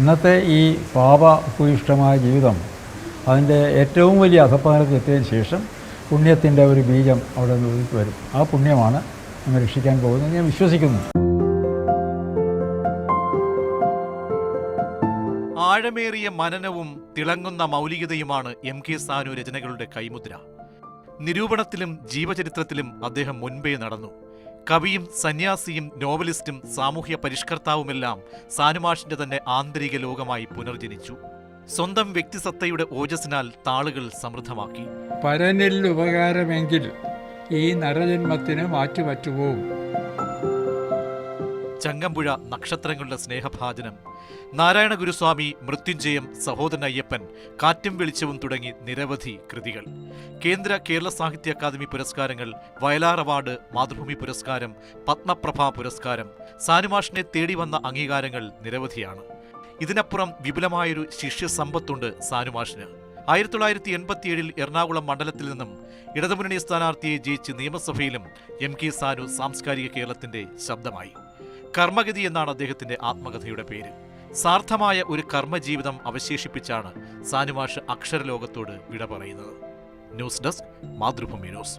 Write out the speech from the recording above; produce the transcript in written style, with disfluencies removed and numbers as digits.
ഇന്നത്തെ ഈ പാപഭൂയിഷ്ടമായ ജീവിതം അതിൻ്റെ ഏറ്റവും വലിയ അധപ്പതനത്തിൽ എത്തിയതിന് ശേഷം പുണ്യത്തിൻ്റെ ഒരു ബീജം അവിടെ നിന്ന് വരും. ആ പുണ്യമാണ് നമ്മെ രക്ഷിക്കാൻ പോകുന്നത് ഞാൻ വിശ്വസിക്കുന്നു. ആഴമേറിയ മനനവും തിളങ്ങുന്ന മൗലികതയുമാണ് MK സാനു രചനകളുടെ കൈമുദ്ര. നിരൂപണത്തിലും ജീവചരിത്രത്തിലും അദ്ദേഹം മുൻപേ നടന്നു. കവിയും സന്യാസിയും നോവലിസ്റ്റും സാമൂഹ്യ പരിഷ്കർത്താവുമെല്ലാം സാനുമാഷിന്റെ തന്നെ ആന്തരിക ലോകമായി പുനർജനിച്ചു. സ്വന്തം വ്യക്തിസത്തയുടെ ഓജസ്സിനാൽ താളുകൾ സമൃദ്ധമാക്കി. പരനിൽ ഉപകാരമെങ്കിൽ ഈ നരജന്മത്തിന് മാറ്റുപറ്റുമോ? ചങ്ങമ്പുഴ നക്ഷത്രങ്ങളുടെ സ്നേഹഭാജനം, നാരായണ ഗുരുസ്വാമി, മൃത്യുഞ്ജയം, സഹോദരൻ അയ്യപ്പൻ, കാറ്റും വെളിച്ചവും തുടങ്ങി നിരവധി കൃതികൾ. കേരള സാഹിത്യ അക്കാദമി പുരസ്കാരങ്ങൾ, വയലാർ അവാർഡ്, മാതൃഭൂമി പുരസ്കാരം, പത്മപ്രഭ പുരസ്കാരം, സാനുമാഷിനെ തേടി വന്ന അംഗീകാരങ്ങൾ നിരവധിയാണ്. ഇതിനപ്പുറം വിപുലമായൊരു ശിഷ്യസമ്പത്തുണ്ട് സാനുമാഷിന്. 1987 എറണാകുളം മണ്ഡലത്തിൽ നിന്നും ഇടതുമുന്നണി സ്ഥാനാർത്ഥിയെ ജയിച്ച് നിയമസഭയിലും MK സാനു സാംസ്കാരിക കേരളത്തിന്റെ ശബ്ദമായി. കർമ്മഗതി എന്നാണ് അദ്ദേഹത്തിന്റെ ആത്മകഥയുടെ പേര്. സാർത്ഥമായ ഒരു കർമ്മജീവിതം അവശേഷിപ്പിച്ചാണ് സാനുമാഷ് അക്ഷരലോകത്തോട് വിട പറയുന്നത്. News desk, Mathrubhumi news.